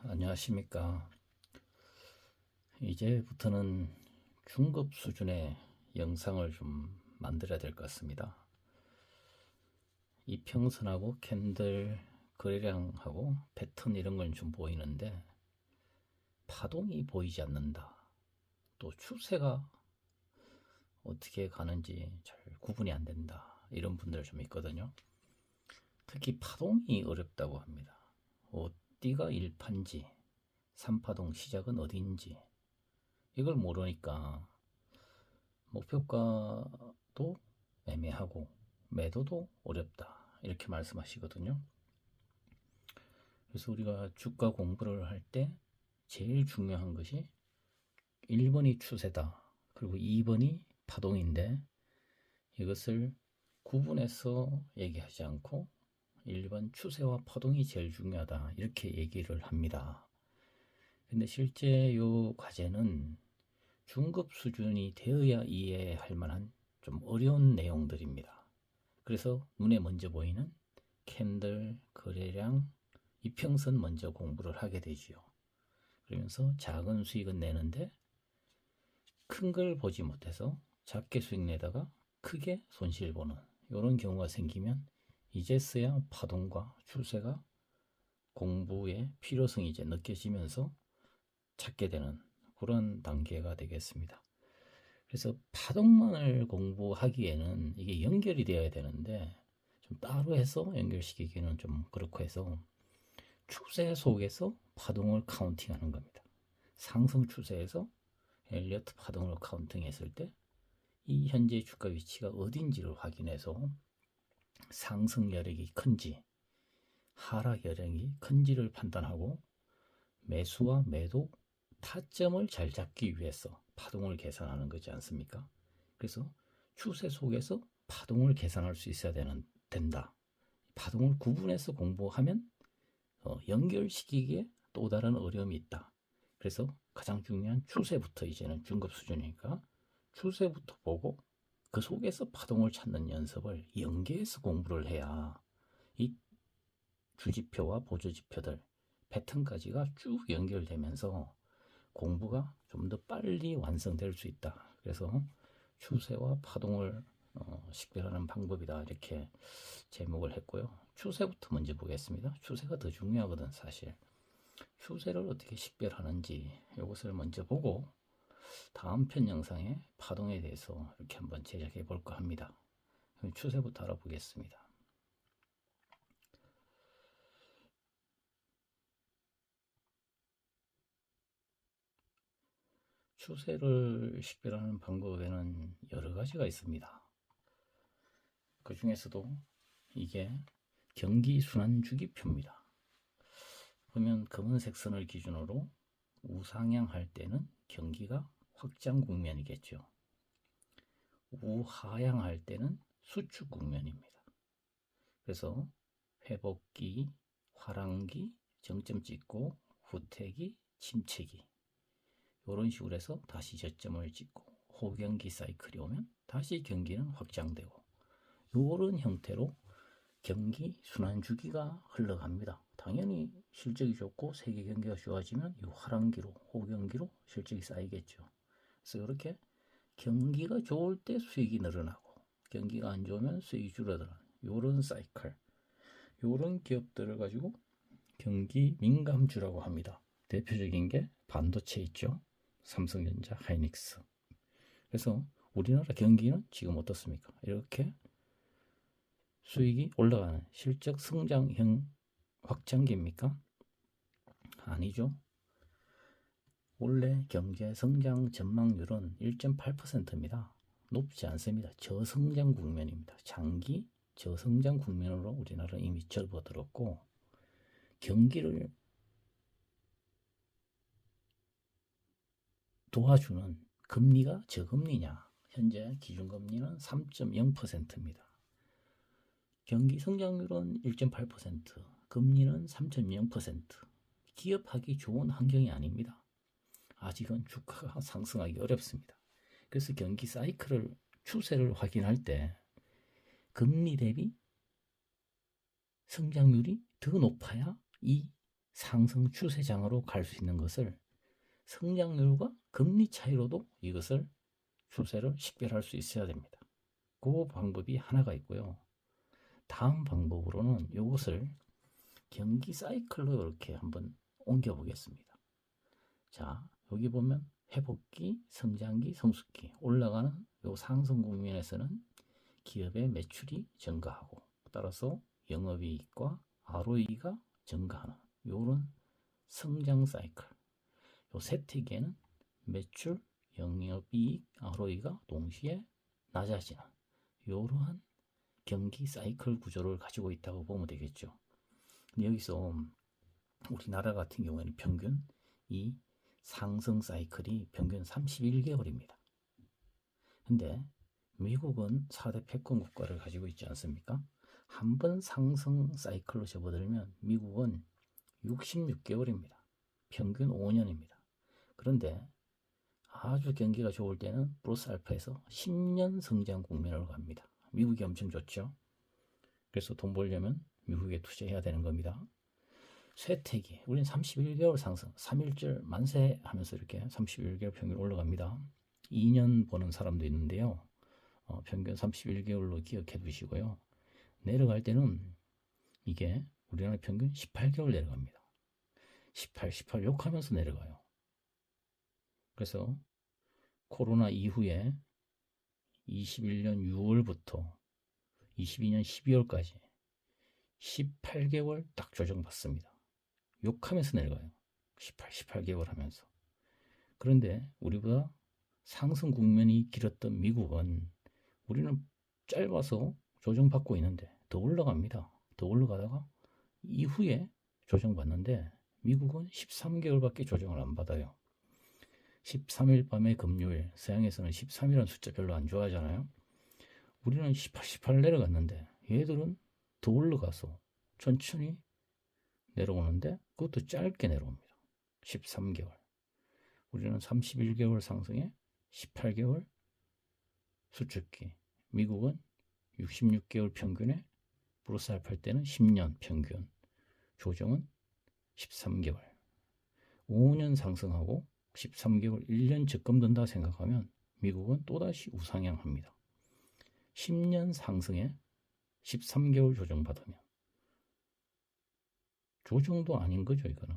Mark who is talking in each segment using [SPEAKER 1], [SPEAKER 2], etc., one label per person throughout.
[SPEAKER 1] 안녕하십니까. 이제부터는 중급 수준의 영상을 좀 만들어야 될 것 같습니다. 이평선하고 캔들 거래량하고 패턴 이런 건 좀 보이는데 파동이 보이지 않는다. 또 추세가 어떻게 가는지 잘 구분이 안 된다. 이런 분들 좀 있거든요. 특히 파동이 어렵다고 합니다. 어디가 1파인지 3파동 시작은 어디인지 이걸 모르니까 목표가도 애매하고 매도도 어렵다 이렇게 말씀하시거든요. 그래서 우리가 주가 공부를 할 때 제일 중요한 것이 1번이 추세다 그리고 2번이 파동인데 이것을 구분해서 얘기하지 않고 1번 추세와 파동이 제일 중요하다 이렇게 얘기를 합니다. 근데 실제 이 과제는 중급 수준이 되어야 이해할 만한 좀 어려운 내용들입니다. 그래서 눈에 먼저 보이는 캔들, 거래량, 이평선 먼저 공부를 하게 되지요. 그러면서 작은 수익은 내는데 큰 걸 보지 못해서 작게 수익 내다가 크게 손실 보는 이런 경우가 생기면 이제서야 파동과 추세가 공부의 필요성이 이제 느껴지면서 찾게 되는 그런 단계가 되겠습니다. 그래서 파동만을 공부하기에는 이게 연결이 되어야 되는데 좀 따로 해서 연결시키기는 좀 그렇고 해서 추세 속에서 파동을 카운팅하는 겁니다. 상승 추세에서 엘리어트 파동을 카운팅했을 때 이 현재 주가 위치가 어딘지를 확인해서 상승 여력이 큰지 하락 여력이 큰지를 판단하고 매수와 매도 타점을 잘 잡기 위해서 파동을 계산하는 거지 않습니까? 그래서 추세 속에서 파동을 계산할 수 있어야 된다. 파동을 구분해서 공부하면 연결시키기에 또 다른 어려움이 있다. 그래서 가장 중요한 추세부터 이제는 중급 수준이니까 추세부터 보고 그 속에서 파동을 찾는 연습을 연계해서 공부를 해야 이 주지표와 보조지표들 패턴까지가 쭉 연결되면서 공부가 좀 더 빨리 완성될 수 있다. 그래서 추세와 파동을 식별하는 방법이다. 이렇게 제목을 했고요. 추세부터 먼저 보겠습니다. 추세가 더 중요하거든 사실. 추세를 어떻게 식별하는지 이것을 먼저 보고 다음 편 영상에 파동에 대해서 이렇게 한번 제작해 볼까 합니다. 추세부터 알아보겠습니다. 추세를 식별하는 방법에는 여러 가지가 있습니다. 그 중에서도 이게 경기순환주기표입니다. 그러면 검은색 선을 기준으로 우상향할 때는 경기가 확장 국면이겠죠. 우하향할 때는 수축 국면입니다. 그래서 회복기, 화랑기, 정점 찍고 후퇴기, 침체기 이런 식으로 해서 다시 저점을 찍고 호경기 사이클이 오면 다시 경기는 확장되고 이런 형태로 경기 순환 주기가 흘러갑니다. 당연히 실적이 좋고 세계 경기가 좋아지면 이 하란기로 호경기로 실적이 쌓이겠죠. 그래서 이렇게 경기가 좋을 때 수익이 늘어나고 경기가 안 좋으면 수익이 줄어드는 이런 사이클, 이런 기업들을 가지고 경기 민감주라고 합니다. 대표적인 게 반도체 있죠. 삼성전자, 하이닉스. 그래서 우리나라 경기는 지금 어떻습니까? 이렇게 수익이 올라가는 실적 성장형 확장기입니까? 아니죠. 원래 경제 성장 전망률은 1.8%입니다. 높지 않습니다. 저성장 국면입니다. 장기 저성장 국면으로 우리나라는 이미 접어들었고 경기를 도와주는 금리가 저금리냐? 현재 기준금리는 3.0%입니다. 경기 성장률은 1.8%, 금리는 3.0%. 기업하기 좋은 환경이 아닙니다. 아직은 주가가 상승하기 어렵습니다. 그래서 경기 사이클을 추세를 확인할 때 금리 대비 성장률이 더 높아야 이 상승 추세장으로 갈 수 있는 것을 성장률과 금리 차이로도 이것을 추세를 식별할 수 있어야 됩니다. 그 방법이 하나가 있고요. 다음 방법으로는 이것을 경기 사이클로 이렇게 한번 옮겨 보겠습니다. 자, 여기 보면 회복기, 성장기, 성숙기 올라가는 요 상승 국면에서는 기업의 매출이 증가하고 따라서 영업이익과 ROE가 증가하는 이런 성장 사이클. 요 세태기에는 매출, 영업이익, ROE가 동시에 낮아지는 이러한 경기 사이클 구조를 가지고 있다고 보면 되겠죠. 근데 여기서 우리나라 같은 경우에는 평균 이 상승 사이클이 평균 31개월입니다. 근데 미국은 4대 패권 국가를 가지고 있지 않습니까? 한번 상승 사이클로 접어들면 미국은 66개월입니다. 평균 5년입니다. 그런데 아주 경기가 좋을 때는 플러스 알파에서 10년 성장 국면으로 갑니다. 미국이 엄청 좋죠. 그래서 돈 벌려면 미국에 투자해야 되는 겁니다. 쇠퇴기, 우리는 31개월 상승, 3일절 만세 하면서 이렇게 31개월 평균 올라갑니다. 2년 보는 사람도 있는데요. 평균 31개월로 기억해 두시고요. 내려갈 때는 이게 우리나라 평균 18개월 내려갑니다. 18 욕하면서 내려가요. 그래서 코로나 이후에 21년 6월부터 22년 12월까지 18개월 딱 조정받습니다. 욕하면서 내려가요. 18개월 하면서. 그런데 우리보다 상승 국면이 길었던 미국은 우리는 짧아서 조정받고 있는데 더 올라갑니다. 더 올라가다가 이후에 조정받는데 미국은 13개월밖에 조정을 안 받아요. 13일 밤에 금요일, 서양에서는 13이라는 숫자 별로 안 좋아하잖아요. 우리는 18 내려갔는데 얘들은 더 올라가서 천천히 내려오는데 그것도 짧게 내려옵니다. 13개월. 우리는 31개월 상승에 18개월 수축기. 미국은 66개월 평균에 플러스 알파 때는 10년 평균. 조정은 13개월. 5년 상승하고 13개월 1년 적금 든다 생각하면 미국은 또다시 우상향합니다. 10년 상승에 13개월 조정받으면 조정도 아닌 거죠. 이거는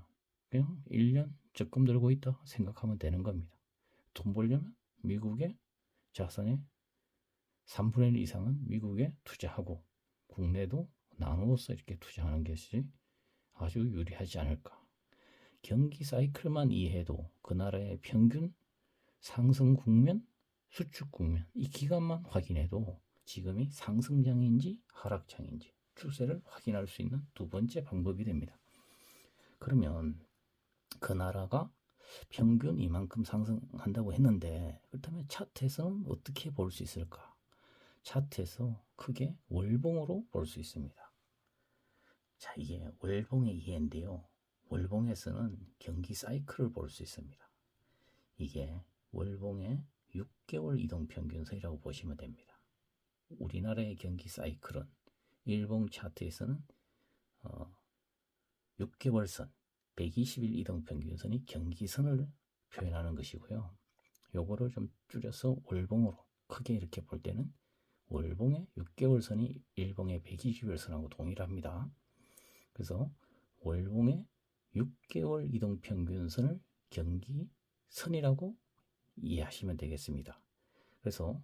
[SPEAKER 1] 그냥 1년 적금 들고 있다 생각하면 되는 겁니다. 돈 벌려면 미국의 자산의 3분의 1 이상은 미국에 투자하고 국내도 나누어서 이렇게 투자하는 것이 아주 유리하지 않을까. 경기 사이클만 이해해도 그 나라의 평균 상승 국면, 수축 국면 이 기간만 확인해도 지금이 상승장인지 하락장인지 추세를 확인할 수 있는 두 번째 방법이 됩니다. 그러면 그 나라가 평균 이만큼 상승한다고 했는데 그렇다면 차트에서는 어떻게 볼 수 있을까? 차트에서 크게 월봉으로 볼 수 있습니다. 자, 이게 월봉의 이해인데요. 월봉에서는 경기 사이클을 볼 수 있습니다. 이게 월봉의 6개월 이동평균선이라고 보시면 됩니다. 우리나라의 경기 사이클은 일봉 차트에서는 6개월선 120일 이동평균선이 경기선을 표현하는 것이고요. 요거를 좀 줄여서 월봉으로 크게 이렇게 볼 때는 월봉의 6개월선이 일봉의 120일선하고 동일합니다. 그래서 월봉의 6개월 이동평균선을 경기선이라고 이해하시면 되겠습니다. 그래서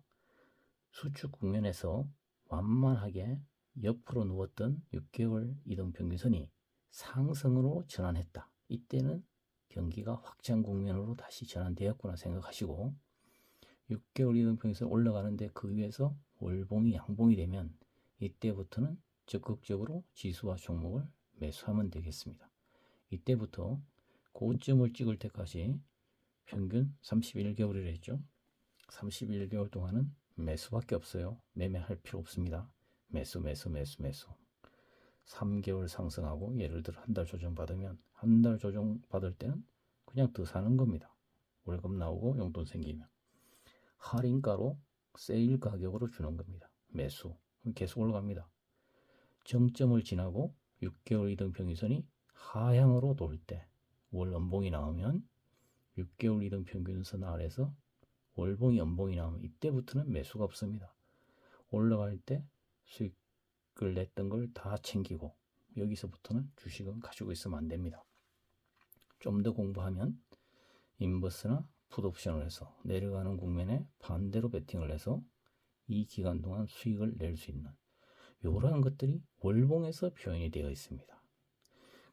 [SPEAKER 1] 수축 국면에서 완만하게 옆으로 누웠던 6개월 이동평균선이 상승으로 전환했다. 이때는 경기가 확장 국면으로 다시 전환되었구나 생각하시고 6개월 이동평균선 올라가는데 그 위에서 월봉이 양봉이 되면 이때부터는 적극적으로 지수와 종목을 매수하면 되겠습니다. 이때부터 고점을 찍을 때까지 평균 31개월이라 했죠. 31개월 동안은 매수밖에 없어요. 매매할 필요 없습니다. 매수. 3개월 상승하고 예를 들어 한 달 조정 받으면 한 달 조정 받을 때는 그냥 더 사는 겁니다. 월급 나오고 용돈 생기면 할인가로 세일 가격으로 주는 겁니다. 매수. 계속 올라갑니다. 정점을 지나고 6개월 이동평균선이 하향으로 돌 때 월 연봉이 나오면 6개월 이동 평균선 아래서 월봉이 연봉이 나오면 이때부터는 매수가 없습니다. 올라갈 때 수익을 냈던 걸 다 챙기고 여기서부터는 주식은 가지고 있으면 안 됩니다. 좀 더 공부하면 인버스나 풋옵션을 해서 내려가는 국면에 반대로 베팅을 해서 이 기간 동안 수익을 낼 수 있는 이러한 것들이 월봉에서 표현이 되어 있습니다.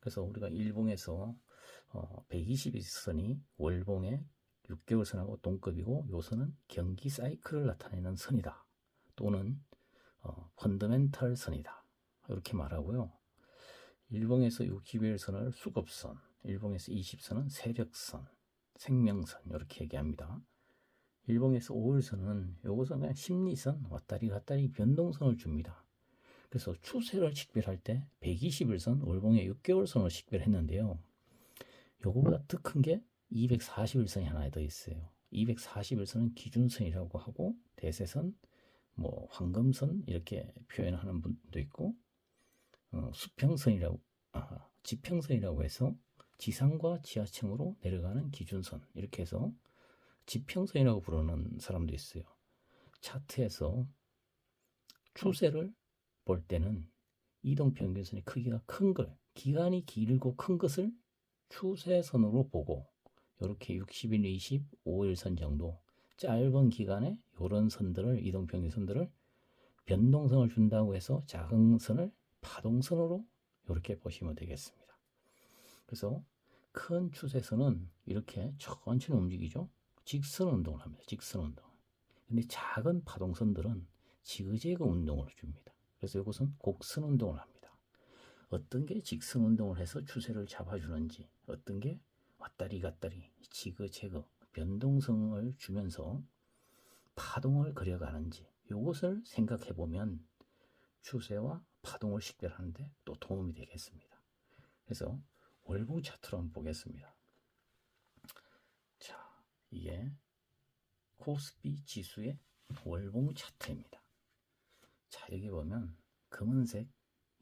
[SPEAKER 1] 그래서 우리가 일봉에서 120일선이 월봉의 6개월 선하고 동급이고 요 선은 경기 사이클을 나타내는 선이다. 또는 펀더멘탈 선이다. 이렇게 말하고요. 일봉에서 60일 선을 수급선, 일봉에서 20선은 세력선, 생명선 이렇게 얘기합니다. 일봉에서 5일선은 요것은 그냥 심리선, 왔다리 갔다리 변동선을 줍니다. 그래서 추세를 식별할 때 120일선, 월봉의 6개월선을 식별했는데요. 요거보다 더 큰 게 240일선이 하나 더 있어요. 240일선은 기준선이라고 하고 대세선, 뭐 황금선 이렇게 표현하는 분도 있고 수평선이라고 지평선이라고 해서 지상과 지하층으로 내려가는 기준선 이렇게 해서 지평선이라고 부르는 사람도 있어요. 차트에서 추세를 볼 때는 이동평균선의 크기가 큰 걸, 기간이 길고 큰 것을 추세선으로 보고 이렇게 60일, 25일선 정도 짧은 기간에 이런 선들을 이동평균선들을 변동성을 준다고 해서 작은 선을 파동선으로 이렇게 보시면 되겠습니다. 그래서 큰 추세선은 이렇게 천천히 움직이죠. 직선 운동을 합니다. 직선 운동. 근데 작은 파동선들은 지그재그 운동을 줍니다. 그래서 이것은 곡선 운동을 합니다. 어떤 게 직선 운동을 해서 추세를 잡아주는지, 어떤 게 왔다리 갔다리 지그재그 변동성을 주면서 파동을 그려가는지 이것을 생각해 보면 추세와 파동을 식별하는데 또 도움이 되겠습니다. 그래서 월봉 차트로 한번 보겠습니다. 자, 이게 코스피 지수의 월봉 차트입니다. 자, 여기 보면 검은색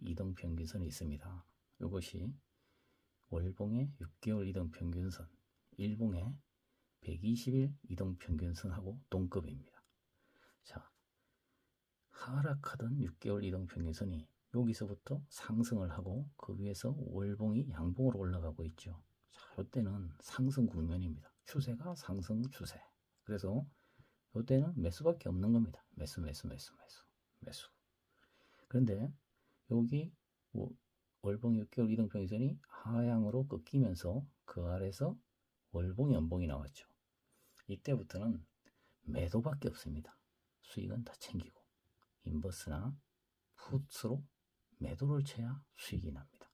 [SPEAKER 1] 이동평균선이 있습니다. 이것이 월봉의 6개월 이동평균선, 일봉의 120일 이동평균선하고 동급입니다. 자, 하락하던 6개월 이동평균선이 여기서부터 상승을 하고 그 위에서 월봉이 양봉으로 올라가고 있죠. 자, 이때는 상승 국면입니다. 추세가 상승 추세. 그래서 이때는 매수밖에 없는 겁니다. 매수. 그런데 여기 월봉 6개월 이동평균선이 하향으로 꺾이면서 그 아래서 월봉 연봉이 나왔죠. 이때부터는 매도밖에 없습니다. 수익은 다 챙기고 인버스나 풋으로 매도를 쳐야 수익이 납니다.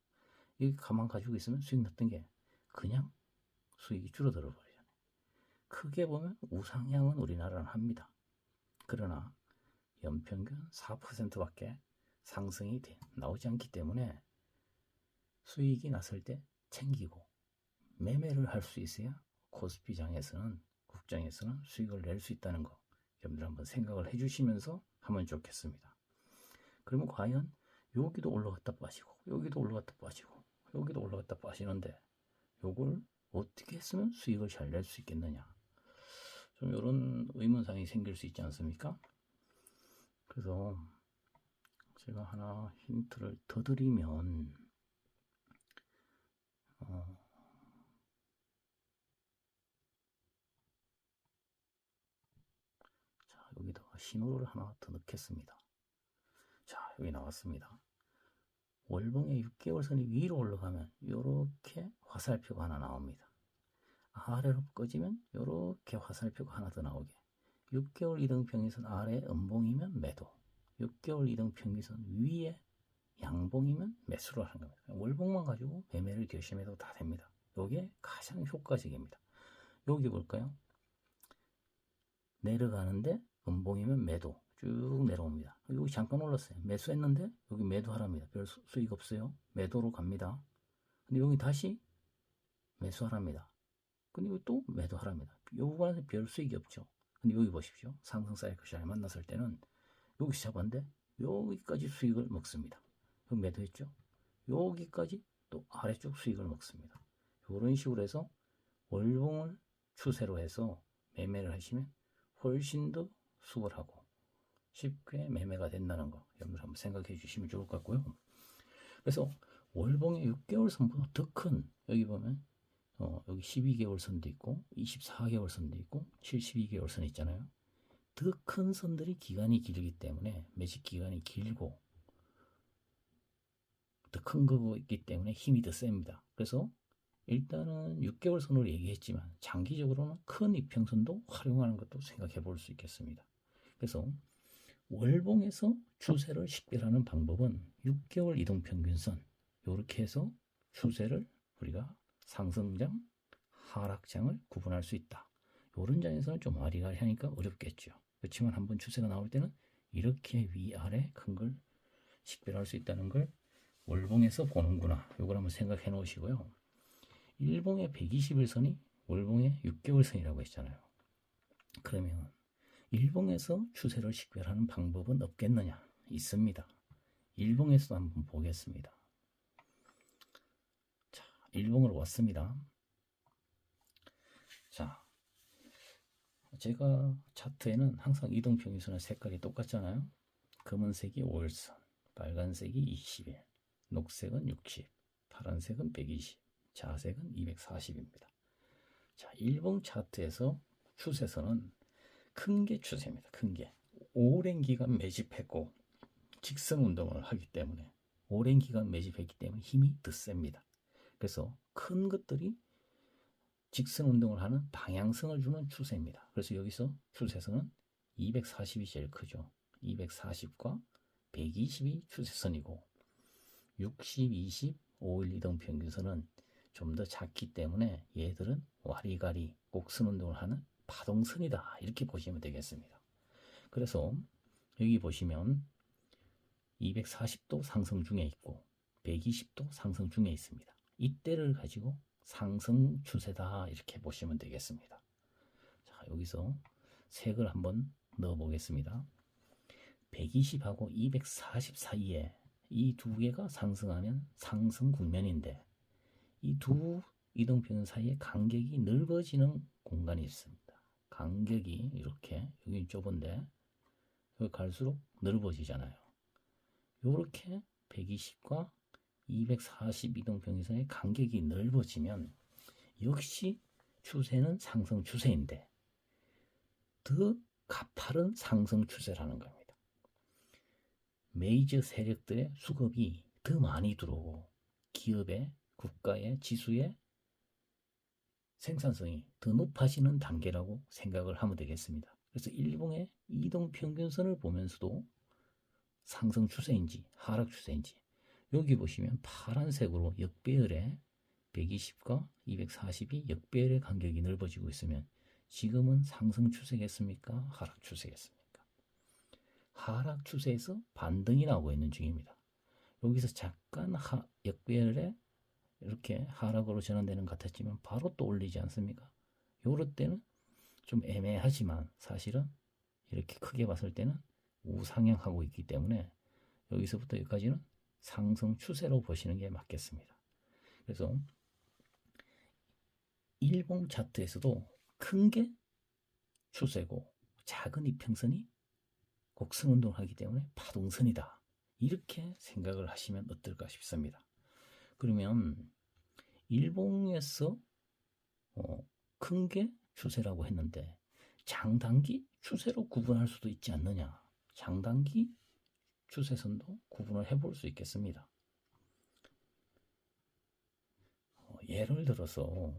[SPEAKER 1] 여기 가만 가지고 있으면 수익 났던 게 그냥 수익이 줄어들어 버리잖아요. 크게 보면 우상향은 우리나라는 합니다. 그러나 연평균 4%밖에 상승이 나오지 않기 때문에 수익이 났을 때 챙기고 매매를 할 수 있어야 코스피장에서는 국장에서는 수익을 낼 수 있다는 거 여러분들 한번 생각을 해주시면서 하면 좋겠습니다. 그러면 과연 여기도 올라갔다 빠지고 여기도 올라갔다 빠지고 여기도 올라갔다 빠지는데 요걸 어떻게 했으면 수익을 잘 낼 수 있겠느냐, 좀 이런 의문사항이 생길 수 있지 않습니까? 그래서 제가 하나 힌트를 더 드리면 자, 여기다가 신호를 하나 더 넣겠습니다. 자, 여기 나왔습니다. 월봉의 6개월 선이 위로 올라가면 이렇게 화살표가 하나 나옵니다. 아래로 꺼지면 이렇게 화살표가 하나 더 나오게. 6개월 이동평균선 아래 음봉이면 매도, 6개월 이동평균선 위에 양봉이면 매수를 하는 겁니다. 월봉만 가지고 매매를 결심해도 다 됩니다. 이게 가장 효과적입니다. 여기 볼까요? 내려가는데 음봉이면 매도 쭉 내려옵니다. 여기 잠깐 올랐어요. 매수했는데 여기 매도하랍니다. 별 수익 없어요. 매도로 갑니다. 근데 여기 다시 매수하랍니다. 근데 여기 또 매도하랍니다. 이 구간에서 별 수익이 없죠. 근데 여기 보십시오. 상승 사이클 잘 만났을 때는 여기서 잡았는데 여기까지 수익을 먹습니다. 여기 매도했죠. 여기까지 또 아래쪽 수익을 먹습니다. 이런 식으로 해서 월봉을 추세로 해서 매매를 하시면 훨씬 더 수월하고 쉽게 매매가 된다는 거 여러분들 한번 생각해 주시면 좋을 것 같고요. 그래서 월봉의 6개월 선보다 더 큰, 여기 보면 여기 12개월 선도 있고 24개월 선도 있고 72개월 선 있잖아요. 더 큰 선들이 기간이 길기 때문에 매직 기간이 길고 더 큰 거기 때문에 힘이 더 셉니다. 그래서 일단은 6개월 선으로 얘기했지만 장기적으로는 큰 이평선도 활용하는 것도 생각해 볼 수 있겠습니다. 그래서 월봉에서 추세를 식별하는 방법은 6개월 이동평균선 이렇게 해서 추세를 우리가 상승장, 하락장을 구분할 수 있다. 이런 장에서는 좀 아리가리 하니까 어렵겠죠. 그렇지만 한번 추세가 나올 때는 이렇게 위아래 큰 걸 식별할 수 있다는 걸 월봉에서 보는구나. 이걸 한번 생각해 놓으시고요. 일봉의 121선이 월봉의 6개월 선이라고 했잖아요. 그러면 일봉에서 추세를 식별하는 방법은 없겠느냐? 있습니다. 일봉에서도 한번 보겠습니다. 자, 일봉으로 왔습니다. 자, 제가 차트에는 항상 이동평균선의 색깔이 똑같잖아요. 검은색이 5일선, 빨간색이 20일, 녹색은 60, 파란색은 120, 자색은 240입니다. 자, 일봉 차트에서 추세선은 큰 게 추세입니다. 큰 게. 오랜 기간 매집했고 직선 운동을 하기 때문에 오랜 기간 매집했기 때문에 힘이 더 셉니다. 그래서 큰 것들이 직선 운동을 하는 방향성을 주는 추세입니다. 그래서 여기서 추세선은 240이 제일 크죠. 240과 120이 추세선이고 60, 20, 5일 이동 평균선은 좀 더 작기 때문에 얘들은 와리가리 곡선 운동을 하는 파동선이다. 이렇게 보시면 되겠습니다. 그래서 여기 보시면 240도 상승 중에 있고 120도 상승 중에 있습니다. 이때를 가지고 상승 추세다 이렇게 보시면 되겠습니다. 자, 여기서 색을 한번 넣어 보겠습니다. 120하고 240 사이에 이 두 개가 상승하면 상승 국면인데 이 두 이동평균 사이에 간격이 넓어지는 공간이 있습니다. 간격이 이렇게 여기 좁은데 여기 갈수록 넓어지잖아요. 이렇게 120과 240 이동평균선의 간격이 넓어지면 역시 추세는 상승 추세인데 더 가파른 상승 추세라는 겁니다. 메이저 세력들의 수급이 더 많이 들어오고 기업의 국가의 지수의 생산성이 더 높아지는 단계라고 생각을 하면 되겠습니다. 그래서 일봉의 이동평균선을 보면서도 상승 추세인지 하락 추세인지 여기 보시면 파란색으로 역배열에 120과 240이 역배열의 간격이 넓어지고 있으면 지금은 상승 추세겠습니까? 하락 추세겠습니까? 하락 추세에서 반등이 나오고 있는 중입니다. 여기서 잠깐 역배열에 이렇게 하락으로 전환되는 것 같았지만 바로 또 올리지 않습니까? 요럴 때는 좀 애매하지만 사실은 이렇게 크게 봤을 때는 우상향하고 있기 때문에 여기서부터 여기까지는 상승 추세로 보시는 게 맞겠습니다. 그래서 일봉 차트에서도 큰 게 추세고 작은 이평선이 곡선 운동을 하기 때문에 파동선이다. 이렇게 생각을 하시면 어떨까 싶습니다. 그러면 일봉에서 큰 게 추세라고 했는데 장단기 추세로 구분할 수도 있지 않느냐. 장단기 추세선도 구분을 해볼 수 있겠습니다. 예를 들어서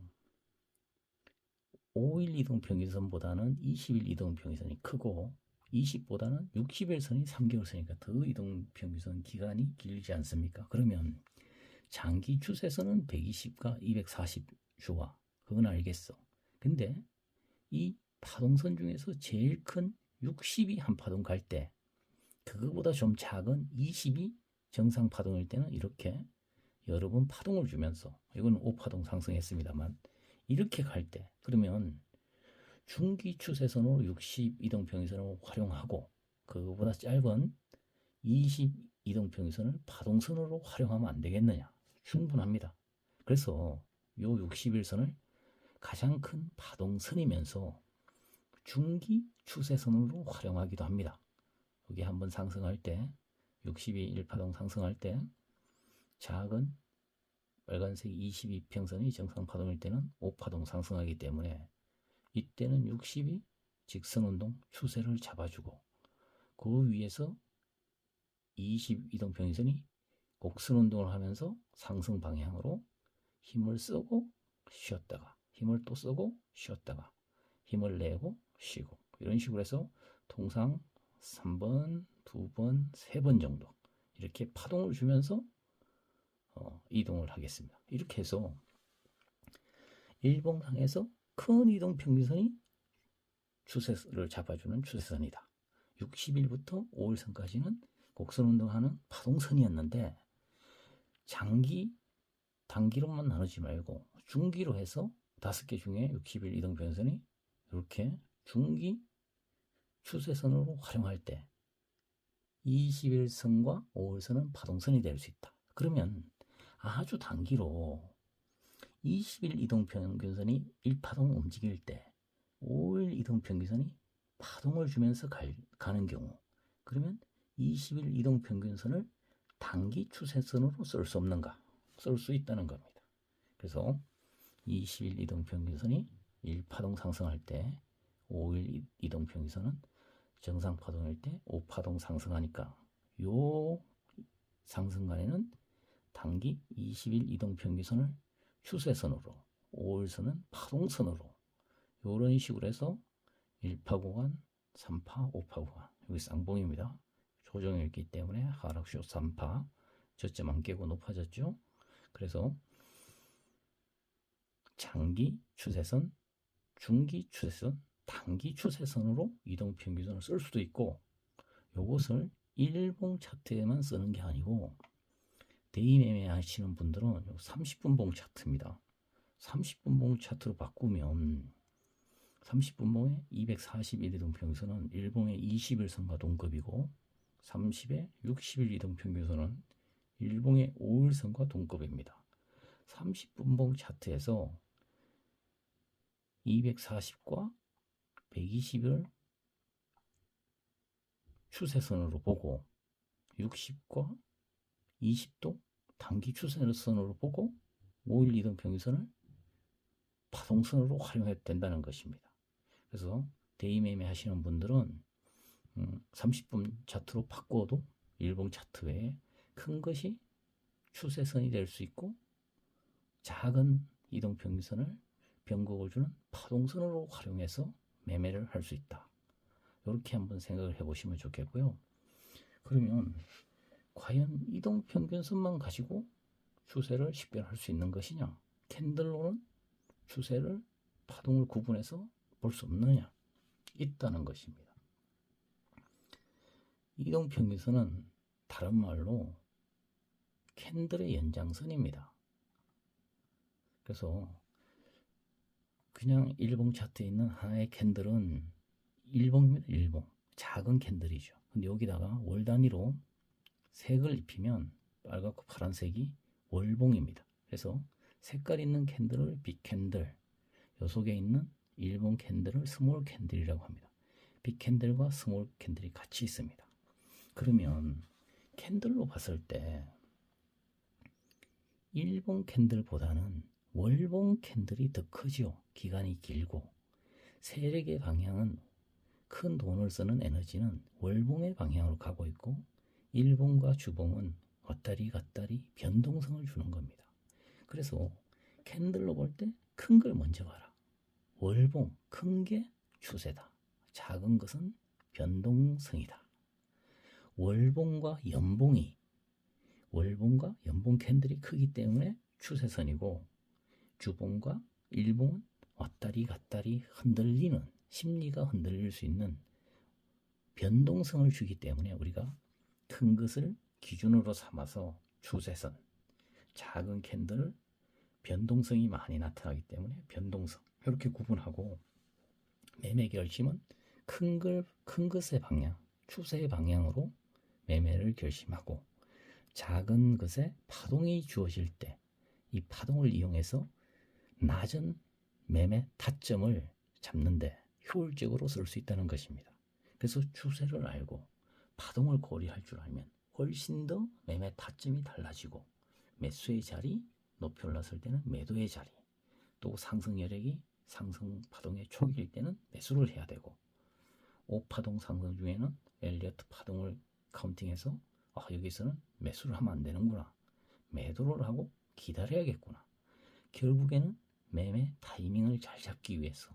[SPEAKER 1] 5일 이동평균선보다는 20일 이동평균선이 크고 20보다는 60일선이 3개월선이니까 더 이동평균선 기간이 길지 않습니까? 그러면 장기 추세선은 120과 240주와 그건 알겠어. 근데 이 파동선 중에서 제일 큰 60이 한 파동 갈 때 그거보다 좀 작은 20이 정상 파동일 때는 이렇게 여러 번 파동을 주면서 이건 5파동 상승했습니다만 이렇게 갈 때 그러면 중기 추세선으로 60 이동평균선을 활용하고 그거보다 짧은 20 이동평균선을 파동선으로 활용하면 안 되겠느냐. 충분합니다. 그래서 요 60일선을 가장 큰 파동선이면서 중기 추세선으로 활용하기도 합니다. 여기 한번 상승할 때 62일파동 상승할 때 작은 빨간색 22평선이 정상파동일 때는 5파동 상승하기 때문에 이때는 60이 직선운동 추세를 잡아주고 그 위에서 22동평선이 곡선운동을 하면서 상승 방향으로 힘을 쓰고 쉬었다가 힘을 또 쓰고 쉬었다가 힘을 내고 쉬고 이런 식으로 해서 통상 3번, 2번, 3번 정도 이렇게 파동을 주면서 이동을 하겠습니다. 이렇게 해서 일봉상에서 큰 이동 평균선이 추세를 잡아주는 추세선이다. 60일부터 5일선까지는 곡선 운동하는 파동선이었는데 단기로만 나누지 말고 중기로 해서 5개 중에 60일 이동 평균선이 이렇게 중기 추세선으로 활용할 때 21선과 5일선은 파동선이 될 수 있다. 그러면 아주 단기로 20일 이동평균선이 1파동 움직일 때 5일 이동평균선이 파동을 주면서 가는 경우 그러면 20일 이동평균선을 단기 추세선으로 쓸 수 없는가? 쓸 수 있다는 겁니다. 그래서 20일 이동평균선이 1파동 상승할 때 5일 이동평균선은 정상파동일 때 5파동 상승하니까 요 상승간에는 단기 20일 이동평균선을 추세선으로 5일선은 파동선으로 이런 식으로 해서 1파 구간, 3파, 5파 구간 여기 쌍봉입니다. 조정이 있기 때문에 하락쇼 3파 저점 안 깨고 높아졌죠. 그래서 장기 추세선, 중기 추세선, 단기 추세선으로 이동평균선을 쓸 수도 있고 이것을 일봉 차트에만 쓰는 게 아니고 데이 매매 하시는 분들은 30분봉 차트입니다. 30분봉 차트로 바꾸면 30분봉의 241 이동평균선은 일봉의 20일선과 동급이고 30의 60일 이동평균선은 일봉의 5일선과 동급입니다. 30분봉 차트에서 240과 120을 추세선으로 보고 60과 20도 단기 추세선으로 보고 5일 이동평균선을 파동선으로 활용해도 된다는 것입니다. 그래서 데이 매매 하시는 분들은 30분 차트로 바꿔도 일봉 차트 외에 큰 것이 추세선이 될 수 있고 작은 이동평균선을 변곡을 주는 파동선으로 활용해서 매매를 할 수 있다. 이렇게 한번 생각을 해보시면 좋겠고요. 그러면 과연 이동평균선만 가지고 추세를 식별할 수 있는 것이냐? 캔들로는 추세를 파동을 구분해서 볼 수 없느냐? 있다는 것입니다. 이동평균선은 다른 말로 캔들의 연장선입니다. 그래서 그냥 일봉 차트에 있는 하나의 캔들은 일봉입니다. 일봉. 작은 캔들이죠. 근데 여기다가 월 단위로 색을 입히면 빨갛고 파란색이 월봉입니다. 그래서 색깔 있는 캔들을 빅캔들, 요 속에 있는 일봉 캔들을 스몰 캔들이라고 합니다. 빅캔들과 스몰 캔들이 같이 있습니다. 그러면 캔들로 봤을 때 일봉 캔들보다는 월봉 캔들이 더 크죠. 기간이 길고 세력의 방향은 큰 돈을 쓰는 에너지는 월봉의 방향으로 가고 있고 일봉과 주봉은 왔다리 갔다리 변동성을 주는 겁니다. 그래서 캔들로 볼 때 큰 걸 먼저 봐라. 월봉, 큰 게 추세다. 작은 것은 변동성이다. 월봉과 연봉 캔들이 크기 때문에 추세선이고 주봉과 일봉은 왔다리 갔다리 흔들리는 심리가 흔들릴 수 있는 변동성을 주기 때문에 우리가 큰 것을 기준으로 삼아서 추세선, 작은 캔들 변동성이 많이 나타나기 때문에 변동성 이렇게 구분하고 매매 결심은 큰 것의 방향, 추세의 방향으로 매매를 결심하고 작은 것에 파동이 주어질 때 이 파동을 이용해서 낮은 매매 타점을 잡는데 효율적으로 쓸 수 있다는 것입니다. 그래서 추세를 알고 파동을 고려할 줄 알면 훨씬 더 매매 타점이 달라지고 매수의 자리, 높이 올랐을 때는 매도의 자리, 또 상승 여력이 상승 파동의 초기일 때는 매수를 해야 되고 5파동 상승 중에는 엘리어트 파동을 카운팅해서 여기서는 매수를 하면 안 되는구나. 매도를 하고 기다려야겠구나. 결국에는 매매 타이밍을 잘 잡기 위해서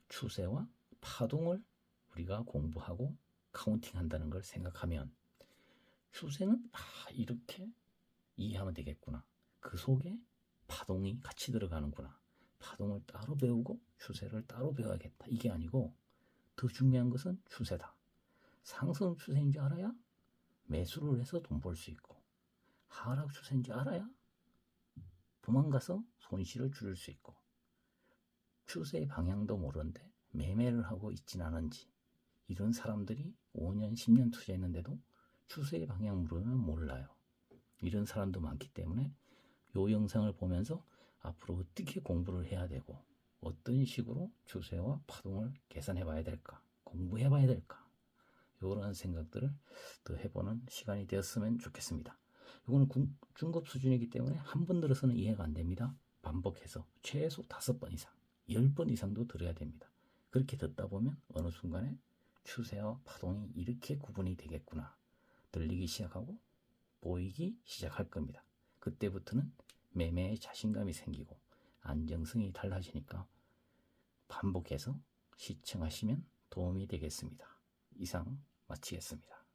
[SPEAKER 1] 추세와 파동을 우리가 공부하고 카운팅한다는 걸 생각하면 추세는 이렇게 이해하면 되겠구나. 그 속에 파동이 같이 들어가는구나. 파동을 따로 배우고 추세를 따로 배워야겠다. 이게 아니고 더 중요한 것은 추세다. 상승 추세인지 알아야 매수를 해서 돈 벌 수 있고 하락 추세인지 알아야 도망가서 손실을 줄일 수 있고 추세의 방향도 모르는데 매매를 하고 있진 않은지 이런 사람들이 5년, 10년 투자했는데도 추세의 방향 모르면 몰라요. 이런 사람도 많기 때문에 이 영상을 보면서 앞으로 어떻게 공부를 해야 되고 어떤 식으로 추세와 파동을 계산해 봐야 될까, 공부해 봐야 될까, 이런 생각들을 더 해보는 시간이 되었으면 좋겠습니다. 이거는 중급 수준이기 때문에 한 번 들어서는 이해가 안 됩니다. 반복해서 최소 5번 이상, 10번 이상도 들어야 됩니다. 그렇게 듣다 보면 어느 순간에 추세와 파동이 이렇게 구분이 되겠구나 들리기 시작하고 보이기 시작할 겁니다. 그때부터는 매매에 자신감이 생기고 안정성이 달라지니까 반복해서 시청하시면 도움이 되겠습니다. 이상 마치겠습니다.